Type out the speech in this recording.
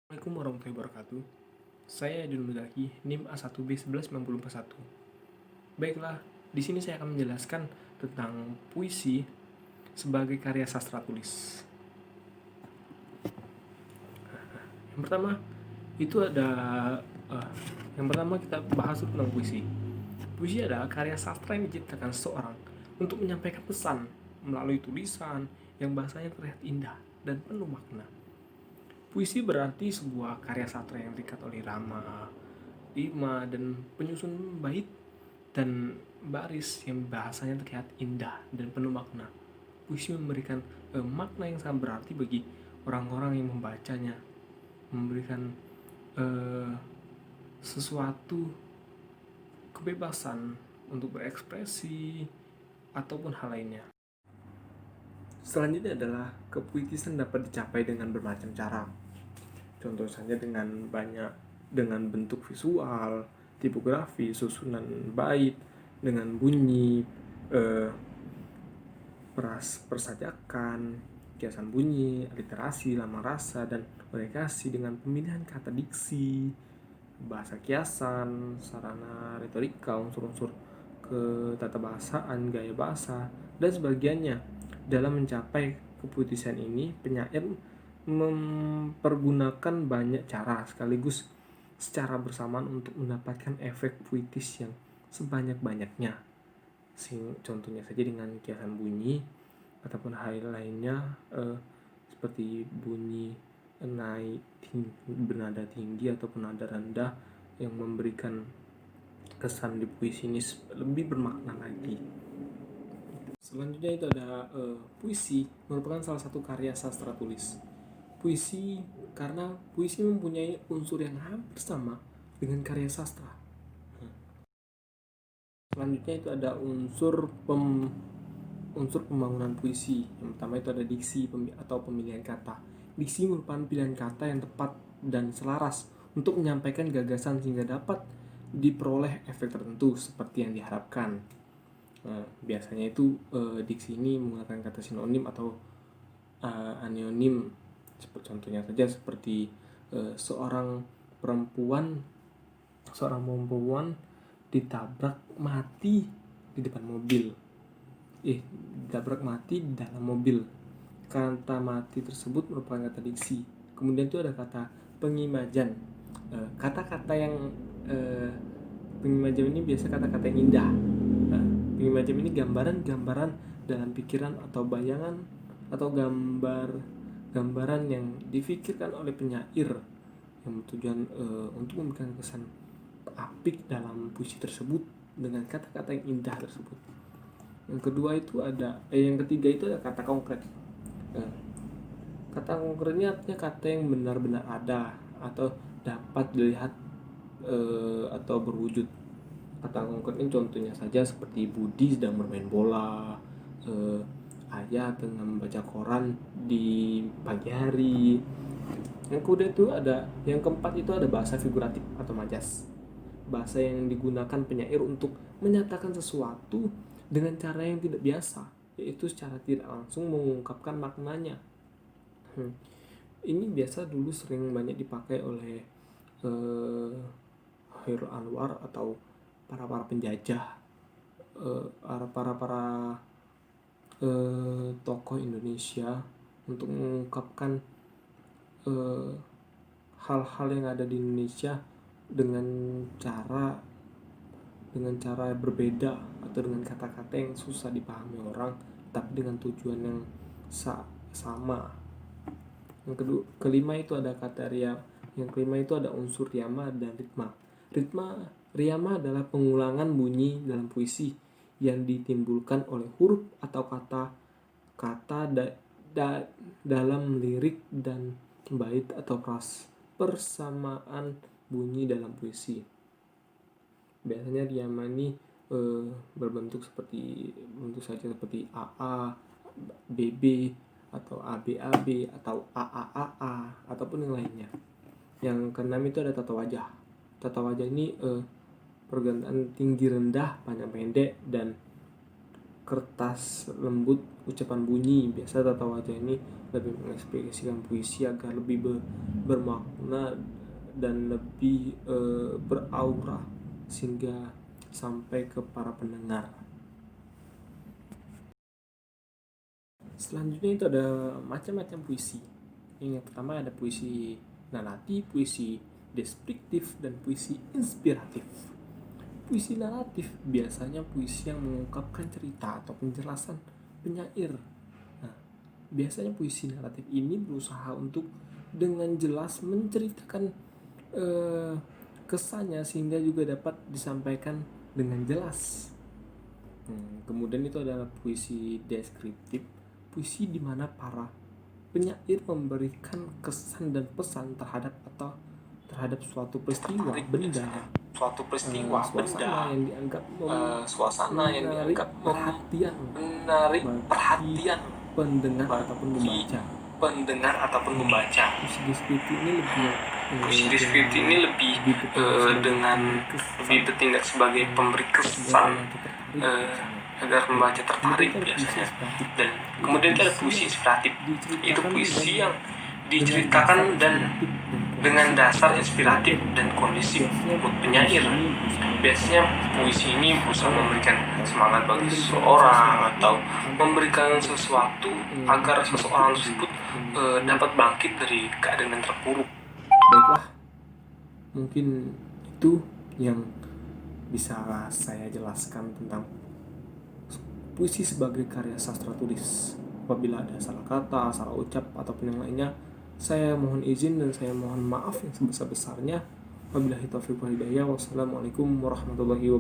Assalamualaikum warahmatullahi wabarakatuh. Saya Edun Muzaki, NIM A1B119041. Baiklah, di sini saya akan menjelaskan tentang puisi sebagai karya sastra tulis. Yang pertama, itu ada yang pertama kita bahas tentang puisi. Puisi adalah karya sastra yang diciptakan seseorang untuk menyampaikan pesan melalui tulisan yang bahasanya terlihat indah dan penuh makna. Puisi berarti sebuah karya sastra yang terikat oleh rama, rima, dan penyusun bait dan baris yang bahasanya terlihat indah dan penuh makna. Puisi memberikan makna yang sangat berarti bagi orang-orang yang membacanya, memberikan sesuatu kebebasan untuk berekspresi ataupun hal lainnya. Selanjutnya adalah kepuitisan dapat dicapai dengan bermacam cara. Contoh saja dengan bentuk visual, tipografi, susunan bait, dengan bunyi, persajakan, kiasan bunyi, literasi, lama rasa, dan komunikasi dengan pemilihan kata diksi, bahasa kiasan, sarana retorika, unsur-unsur ketatabahasaan, gaya bahasa, dan sebagainya. Dalam mencapai keputusan ini, penyair mempergunakan banyak cara sekaligus secara bersamaan untuk mendapatkan efek puitis yang sebanyak-banyaknya. Contohnya saja dengan kiasan bunyi ataupun hal lainnya seperti bunyi naik bernada tinggi ataupun nada rendah yang memberikan kesan di puisi ini lebih bermakna lagi. Selanjutnya itu ada puisi merupakan salah satu karya sastra tulis. Puisi karena puisi mempunyai unsur yang hampir sama dengan karya sastra. Selanjutnya itu ada unsur pembangunan puisi. Yang pertama itu ada diksi atau pemilihan kata. Diksi merupakan pilihan kata yang tepat dan selaras untuk menyampaikan gagasan sehingga dapat diperoleh efek tertentu seperti yang diharapkan. Biasanya itu diksi ini menggunakan kata sinonim atau anonim. Contohnya saja seperti seorang perempuan ditabrak mati di depan mobil. Ditabrak mati di dalam mobil. Kata mati tersebut merupakan kata diksi. Kemudian itu ada kata pengimajan. Kata-kata yang pengimajan ini biasa kata-kata yang indah. Pengimajan ini gambaran-gambaran dalam pikiran atau bayangan atau gambaran yang difikirkan oleh penyair yang bertujuan untuk memberikan kesan apik dalam puisi tersebut dengan kata-kata yang indah tersebut. Yang ketiga itu ada kata konkret. Kata konkretnya artinya kata yang benar-benar ada atau dapat dilihat atau berwujud. Kata konkretnya contohnya saja seperti Budi sedang bermain bola, Ayah tengah membaca koran di pagi hari. Yang keempat itu ada bahasa figuratif atau majas. Bahasa yang digunakan penyair untuk menyatakan sesuatu dengan cara yang tidak biasa, yaitu secara tidak langsung mengungkapkan maknanya. Ini biasa dulu sering banyak dipakai oleh Khairul Anwar atau para penjajah, para tokoh Indonesia untuk mengungkapkan hal-hal yang ada di Indonesia dengan cara berbeda atau dengan kata-kata yang susah dipahami orang tapi dengan tujuan yang sama. Kelima itu ada unsur riyama dan ritma. Riyama adalah pengulangan bunyi dalam puisi yang ditimbulkan oleh huruf atau kata dalam lirik dan bait atau persamaan bunyi dalam puisi. Biasanya riyama ini berbentuk seperti AA, BB atau ABAB atau AAAA ataupun yang lainnya. Yang keenam itu ada tata wajah. Tata wajah ini pergantian tinggi rendah, panjang pendek, dan kertas lembut, ucapan bunyi. Biasa tata wajah ini lebih mengekspresikan puisi agar lebih bermakna dan lebih beraura sehingga sampai ke para pendengar. Selanjutnya itu ada macam-macam puisi. Yang pertama ada puisi naratif, puisi deskriptif, dan puisi inspiratif. Puisi naratif biasanya puisi yang mengungkapkan cerita atau penjelasan penyair. Nah, biasanya puisi naratif ini berusaha untuk dengan jelas menceritakan kesannya sehingga juga dapat disampaikan dengan jelas. Kemudian itu adalah puisi deskriptif, puisi di mana para penyair memberikan kesan dan pesan terhadap suatu peristiwa, benda, suasana yang dianggap menarik perhatian pendengar ataupun membaca. Puisi deskriptif ini lebih bertindak sebagai pemberi kesan agar membaca tertarik biasanya. Dan kemudian ada puisi inspiratif, itu puisi yang diceritakan dan dengan dasar inspiratif dan kondisi mood penyair. Biasanya puisi ini berusaha memberikan semangat bagi seseorang atau memberikan sesuatu agar seseorang tersebut dapat bangkit dari keadaan yang terpuruk. Baiklah, mungkin itu yang bisa saya jelaskan tentang puisi sebagai karya sastra tulis. Apabila ada salah kata, salah ucap, ataupun yang lainnya, saya mohon izin dan saya mohon maaf yang sebesar-besarnya. Wabillahi taufiq wal hidayah. Wassalamualaikum warahmatullahi wabarakatuh.